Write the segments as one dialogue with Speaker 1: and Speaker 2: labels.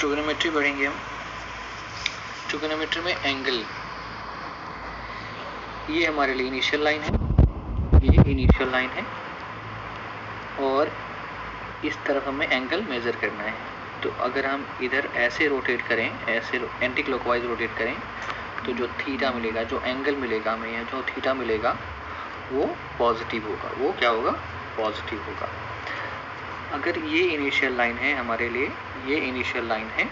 Speaker 1: Trigonometry पढ़ेंगे हम। Trigonometry में एंगल, ये हमारे लिए इनिशियल लाइन है, ये इनिशियल लाइन है और इस तरफ हमें एंगल मेजर करना है। तो अगर हम इधर ऐसे रोटेट करें, ऐसे एंटी क्लॉकवाइज रोटेट करें, तो जो थीटा मिलेगा, जो एंगल मिलेगा हमें, या जो थीटा मिलेगा वो पॉजिटिव होगा। वो क्या होगा? पॉजिटिव होगा। अगर ये इनिशियल लाइन है हमारे लिए, ये इनिशियल लाइन है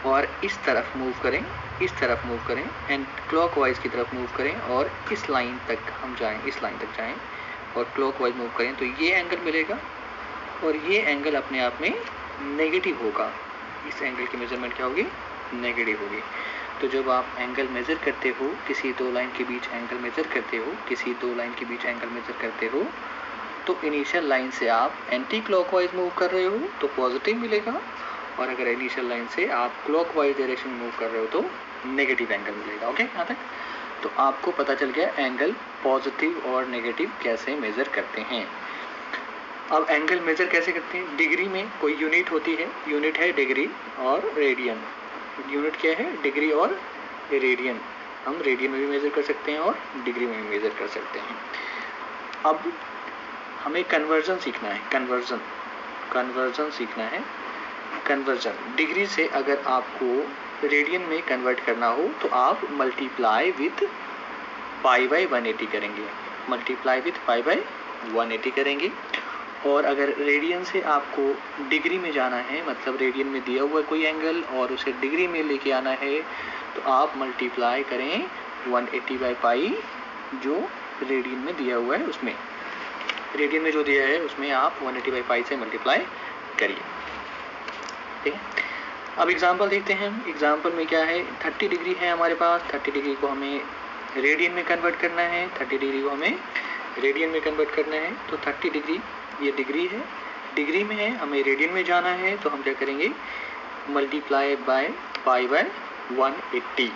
Speaker 1: और इस तरफ मूव करें, इस तरफ मूव करें, एंड क्लॉकवाइज की तरफ मूव करें और इस लाइन तक हम जाएं, इस लाइन तक जाएं और क्लॉकवाइज मूव करें, तो ये एंगल मिलेगा और ये एंगल अपने आप में नेगेटिव होगा। इस एंगल की मेजरमेंट क्या होगी? नेगेटिव होगी। तो जब आप एंगल मेजर करते हो, किसी दो लाइन के बीच एंगल मेजर करते हो, किसी दो लाइन के बीच एंगल मेजर करते हो, तो इनिशियल लाइन से आप एंटी क्लॉकवाइज मूव कर रहे हो तो पॉजिटिव मिलेगा, और अगर इनिशियल लाइन से आप क्लॉकवाइज डायरेक्शन में मूव कर रहे हो तो नेगेटिव एंगल मिलेगा। ओके, यहाँ तक तो आपको पता चल गया एंगल पॉजिटिव और नेगेटिव कैसे मेजर करते हैं। अब एंगल मेजर कैसे करते हैं? डिग्री में कोई यूनिट होती है, यूनिट है डिग्री और रेडियन। यूनिट क्या है? डिग्री और रेडियन। हम रेडियन में भी मेजर कर सकते हैं और डिग्री में भी मेजर कर सकते हैं। अब हमें कन्वर्जन सीखना है, कन्वर्जन सीखना है। कन्वर्जन डिग्री से अगर आपको रेडियन में कन्वर्ट करना हो तो आप मल्टीप्लाई विथ पाई बाई 180 करेंगे, मल्टीप्लाई विथ पाई बाई 180 करेंगे। और अगर रेडियन से आपको डिग्री में जाना है, मतलब रेडियन में दिया हुआ कोई एंगल और उसे डिग्री में लेके आना है, तो आप मल्टीप्लाई करें 180 बाई पाई, जो रेडियन में दिया हुआ है उसमें, रेडियन में जो दिया है उसमें आप 180 बाई पाई से मल्टीप्लाई करिए। ठीक है, अब एग्जांपल देखते हैं हम। एग्जांपल में क्या है? 30 डिग्री है हमारे पास, 30 डिग्री को हमें रेडियन में कन्वर्ट करना है, 30 डिग्री को हमें रेडियन में कन्वर्ट करना है। तो 30 डिग्री, ये डिग्री है, डिग्री में है, हमें रेडियन में जाना है, तो हम क्या करेंगे? Multiply by pi by 180।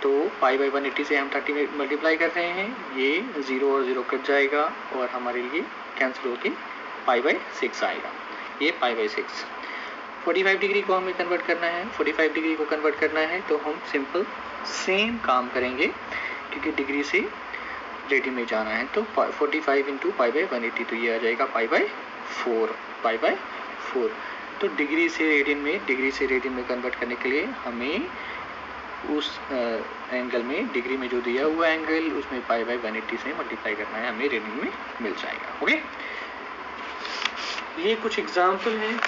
Speaker 1: तो पाई बाई 180 से हम 30 में मल्टीप्लाई कर रहे हैं, ये 0 और 0 कट जाएगा और हमारे लिए कैंसिल होके पाई बाई 6 आएगा, ये पाई बाई 6। 45 डिग्री को हमें कन्वर्ट करना है, 45 डिग्री को कन्वर्ट करना है तो हम सिंपल सेम काम करेंगे, क्योंकि डिग्री से रेडियन में जाना है। तो 45 इंटू पाई बाई 180, तो ये आ जाएगा पाई बाई 4, पाई बाई 4। तो डिग्री से रेडियन में, डिग्री से रेडियन में कन्वर्ट करने के लिए हमें उस एंगल में, डिग्री में जो दिया हुआ एंगल, उसमें पाई बाई 180 से मल्टीप्लाई करना है, हमें रेडियन में मिल जाएगा। ओके, ये कुछ एग्जाम्पल हैं,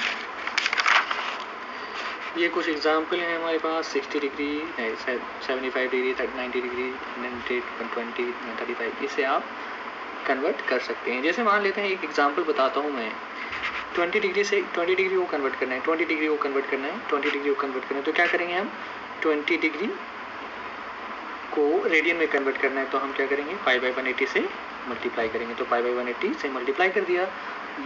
Speaker 1: ये कुछ एग्जाम्पल हैं हमारे पास। 60 डिग्री, 75 डिग्री, 90 डिग्री, 120, 120, 35, इसे आप कन्वर्ट कर सकते हैं। जैसे मान लेते हैं, एक एग्जाम्पल बताता हूँ मैं। 20 डिग्री से 20 डिग्री को कन्वर्ट करना है, 20 डिग्री को कन्वर्ट करना है, 20 डिग्री को कन्वर्ट करना है, तो क्या करेंगे हम? 20 डिग्री को रेडियन में कन्वर्ट करना है, तो हम क्या करेंगे? पाई बाई 180 से मल्टीप्लाई करेंगे। तो पाई बाई 180 से मल्टीप्लाई कर दिया,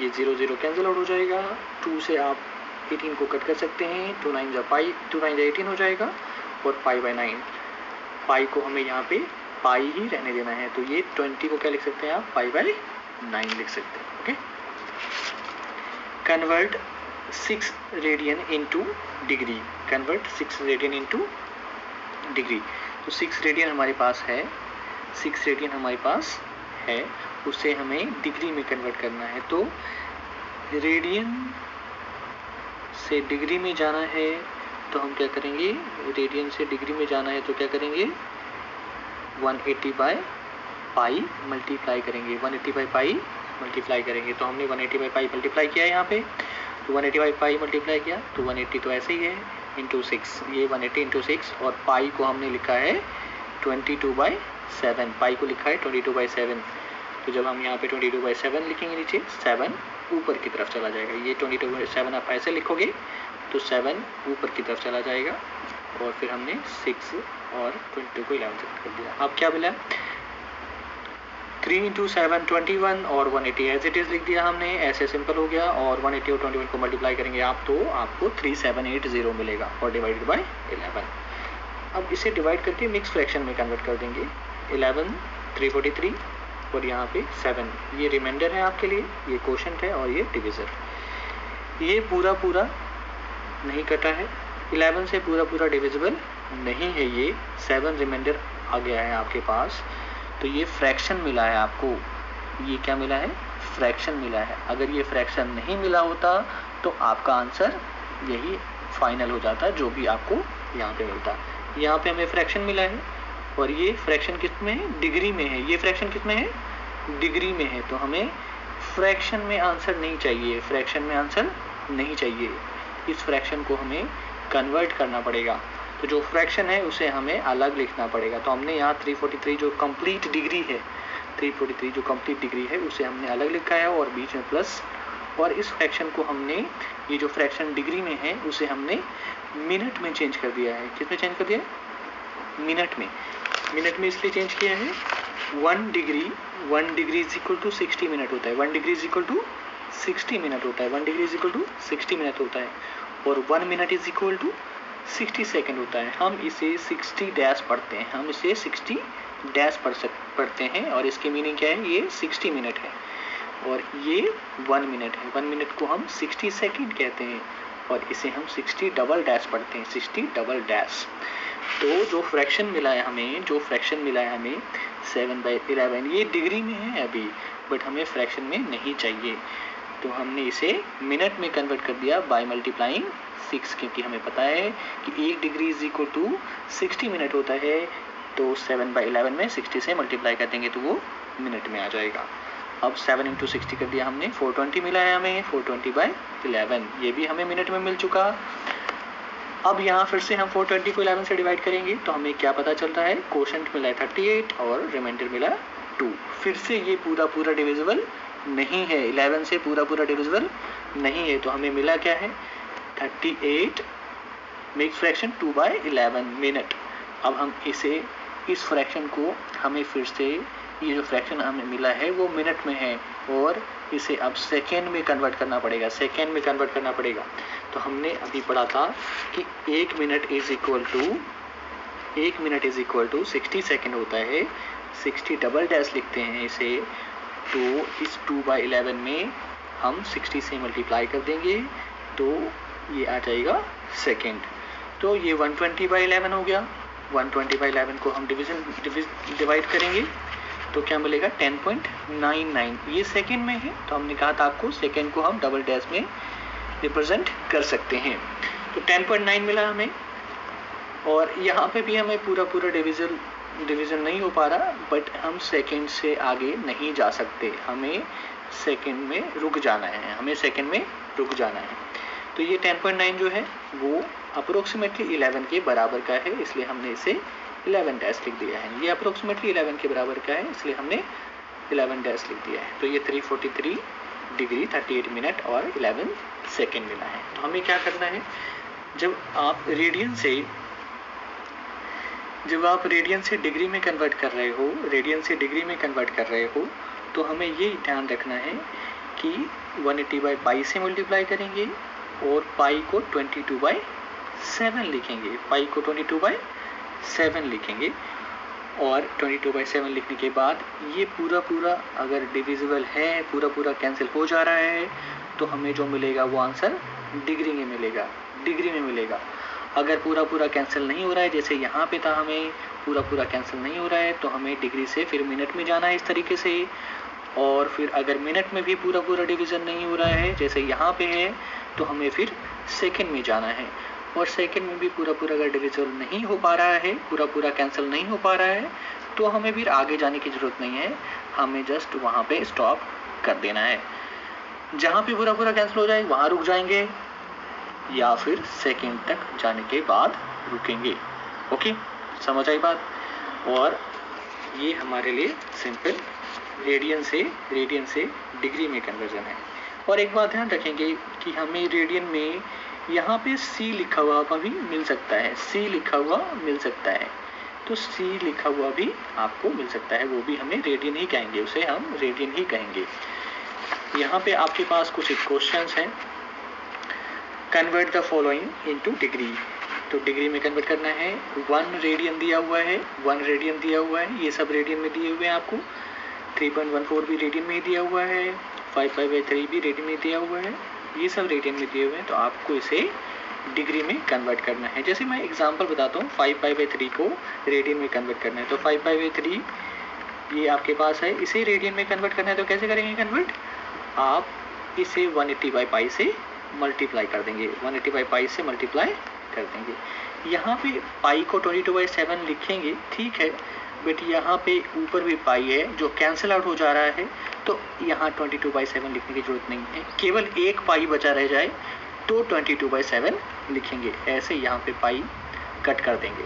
Speaker 1: ये 0 0 कैंसिल आउट हो जाएगा। 2 से आप 18 को कट कर सकते हैं, 2 9 जा पाई, 2 9 जा 18 हो जाएगा, और पाई बाई 9, पाई को हमें यहाँ पे पाई ही रहने देना है, तो ये 20 को क्या लिख सकते हैं आप? पाई बाई 9 लिख सकते हैं। Okay, convert 6 radian into degree, convert 6 radian into degree. तो 6 रेडियन हमारे पास है, 6 रेडियन हमारे पास है, उसे हमें डिग्री में कन्वर्ट करना है। तो रेडियन से डिग्री में जाना है, तो हम क्या करेंगे? रेडियन से डिग्री में जाना है तो क्या करेंगे? 180 बाय पाई मल्टीप्लाई करेंगे, 180 बाई पाई मल्टीप्लाई करेंगे। तो हमने 180 बाई पाई मल्टीप्लाई किया है यहाँ पे, तो 180 बाई पाई मल्टीप्लाई किया, तो 180 तो ऐसे ही है, इंटू 6, ये 180 इंटू 6, और पाई को हमने लिखा है 22/7, पाई को लिखा है 22/7। तो जब हम यहाँ पे 22/7 लिखेंगे, नीचे 7 ऊपर की तरफ चला जाएगा, ये 22/7 आप ऐसे लिखोगे तो 7 ऊपर की तरफ चला जाएगा, और फिर हमने 6 और 22 को 11 से कर दिया। अब क्या मिला? 3 इंटू 7 21, और 180 एज इट इज़ लिख दिया हमने, ऐसे सिंपल हो गया। और 180 और 21 को मल्टीप्लाई करेंगे आप, तो आपको 3780 मिलेगा, और डिवाइडेड बाय 11। अब इसे डिवाइड करके मिक्स फ्रैक्शन में कन्वर्ट कर देंगे। 11 343 और यहाँ पे 7, ये रिमाइंडर है आपके लिए, ये क्वोशंट है और ये डिविज़र। ये पूरा नहीं कटा है, 11 से पूरा डिविजिबल नहीं है ये, 7 रिमाइंडर आ गया है आपके पास, तो ये फ्रैक्शन मिला है आपको। ये क्या मिला है? फ्रैक्शन मिला है। अगर ये फ्रैक्शन नहीं मिला होता तो आपका आंसर यही फाइनल हो जाता, जो भी आपको यहाँ पे मिलता। यहाँ पे हमें फ्रैक्शन मिला है और ये फ्रैक्शन किस में है? डिग्री में है। ये फ्रैक्शन किस में है? डिग्री में है। तो हमें फ्रैक्शन में आंसर नहीं चाहिए, फ्रैक्शन में आंसर नहीं चाहिए। इस फ्रैक्शन को हमें कन्वर्ट करना पड़ेगा। तो जो फ्रैक्शन है उसे हमें अलग लिखना पड़ेगा। तो हमने यहाँ 343 जो कंप्लीट डिग्री है, 343 जो कंप्लीट डिग्री है उसे हमने अलग लिखा है और बीच में प्लस, और इस फ्रैक्शन को हमने, ये जो फ्रैक्शन डिग्री में है उसे हमने मिनट में चेंज कर दिया है। किस में चेंज कर दिया है? मिनट में। मिनट में इसलिए चेंज किया है, 1 degree is equal to 60 minute होता है। 1 degree is equal to 60 minute होता है। 1 degree is equal to 60 minute होता है और 1 minute is equal to 60 second होता है। हम इसे 60 डैश पढ़ते हैं, हम इसे 60 डैश पढ़ते हैं और इसकी मीनिंग क्या है? ये 60 मिनट है और ये 1 मिनट है। 1 मिनट को हम 60 सेकेंड कहते हैं और इसे हम 60 डबल डैश पढ़ते हैं, 60 डबल डैश। तो जो फ्रैक्शन मिला है हमें, 7/11, ये डिग्री में है अभी, बट हमें फ्रैक्शन में नहीं चाहिए, तो हमने इसे मिनट में कन्वर्ट कर दिया बाय मल्टीप्लाइंग 6, क्योंकि हमें पता है कि 1 degree is equal to 60 minute होता है। तो 7/11 में 60 से मल्टीप्लाई कर देंगे तो वो मिनट में आ जाएगा। अब 7 × 60 कर दिया हमने, 420 मिला है हमें, 420/11, ये भी हमें मिनट में मिल चुका। अब यहाँ फिर से हम 420 को 11 से डिवाइड करेंगे तो हमें क्या पता चलता है? कोशेंट मिला है 38 और रिमाइंडर मिला 2। फिर से ये पूरा डिविजिबल नहीं है, 11 से पूरा डिविजिबल नहीं है, तो हमें मिला क्या है? 38 मेक्स फ्रैक्शन 2/11 मिनट। अब हम इसे, इस फ्रैक्शन को हमें फिर से, ये जो फ्रैक्शन हमें मिला है वो मिनट में है और इसे अब सेकेंड में कन्वर्ट करना पड़ेगा, सेकेंड में कन्वर्ट करना पड़ेगा। तो हमने अभी पढ़ा था कि 1 minute is equal to 60 second होता है, 60 डबल डैश लिखते हैं इसे। तो इस 2/11 में हम 60 से मल्टीप्लाई कर देंगे तो ये आ जाएगा सेकेंड। तो ये 120/11 हो गया। 120/11 को हम डिवाइड करेंगे तो क्या मिलेगा? 10.99। ये सेकेंड में है, तो हमने कहा था आपको सेकेंड को हम डबल डैश में रिप्रेजेंट कर सकते हैं। तो 10.9 मिला हमें और यहाँ पे भी हमें पूरा डिवीजन नहीं हो पा रहा, बट हम सेकेंड से आगे नहीं जा सकते, हमें सेकेंड में रुक जाना है, तो ये 10.9 जो है वो अप्रोक्सीमेटली 11 के बराबर का है, इसलिए हमने इसे 11 डैश लिख दिया है। ये अप्रोक्सीमेटली 11 के बराबर का है, इसलिए हमने 11 डैश लिख दिया है। तो ये 343 डिग्री 38 मिनट और 11 सेकेंड मिला है। तो हमें क्या करना है? जब आप रेडियन से डिग्री में कन्वर्ट कर रहे हो, तो हमें ये ध्यान रखना है कि 180/π से मल्टीप्लाई करेंगे और पाई को 22/7 लिखेंगे, और 22/7 लिखने के बाद ये पूरा अगर डिविजिबल है, पूरा कैंसिल हो जा रहा है, तो हमें जो मिलेगा वो आंसर डिग्री में मिलेगा। अगर पूरा कैंसिल नहीं हो रहा है, जैसे यहाँ पे था हमें पूरा कैंसिल नहीं हो रहा है, तो हमें डिग्री से फिर मिनट में जाना है इस तरीके से। और फिर अगर मिनट में भी पूरा डिवीजन नहीं हो रहा है, जैसे यहाँ पे है, तो हमें फिर सेकेंड में जाना है। और सेकेंड में भी पूरा अगर डिविजन नहीं हो पा रहा है, पूरा कैंसिल नहीं हो पा रहा है, तो हमें फिर आगे जाने की ज़रूरत नहीं है, हमें जस्ट वहाँ पे स्टॉप कर देना है। जहाँ पे पूरा कैंसिल हो जाए वहाँ रुक जाएंगे या फिर सेकेंड तक जाने के बाद रुकेंगे। ओके, समझ आई बात? और ये हमारे लिए सिंपल रेडियन से डिग्री में कन्वर्जन है। और एक बात ध्यान रखेंगे कि हमें रेडियन में यहाँ पे C लिखा हुआ भी मिल सकता है, तो C लिखा हुआ भी आपको मिल सकता है, वो भी हमें रेडियन ही कहेंगे, उसे हम रेडियन ही कहेंगे। यहाँ पे आपके पास कुछ क्वेश्चंस हैं। Convert the following into degree, तो डिग्री में कन्वर्ट करना है। 1 रेडियन दिया हुआ है, ये सब रेडियन में दिए हुए हैं आपको। 3.14 भी रेडियन में दिया हुआ है, 55/3 भी रेडियन में दिया हुआ है, ये सब रेडियन में दिए हुए हैं। तो आपको इसे डिग्री में कन्वर्ट करना है। जैसे मैं एग्जांपल बताता हूँ, 5π/3 को रेडियन में कन्वर्ट करना है। तो 5π/3 ये आपके पास है, इसे रेडियन में कन्वर्ट करना है तो कैसे करेंगे कन्वर्ट? आप इसे 180/π से मल्टीप्लाई कर देंगे, 180/π से मल्टीप्लाई कर देंगे। यहाँ पे पाई को 22/7 लिखेंगे, ठीक है, बट यहाँ पे ऊपर भी पाई है जो कैंसिल आउट हो जा रहा है, तो यहाँ 22/7 लिखने की जरूरत नहीं है। केवल एक पाई बचा रह जाए तो 22/7 लिखेंगे। ऐसे यहाँ पे पाई कट कर देंगे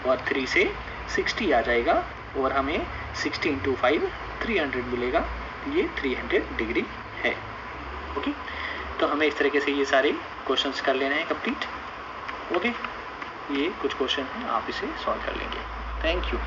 Speaker 1: और 3 से 60 आ जाएगा और हमें 60 × 5 300 मिलेगा। ये 300 डिग्री है। ओके, तो हमें इस तरीके से ये सारे क्वेश्चंस कर लेने हैं कंप्लीट। ओके, ये कुछ क्वेश्चन हैं, आप इसे सॉल्व कर लेंगे। Thank you.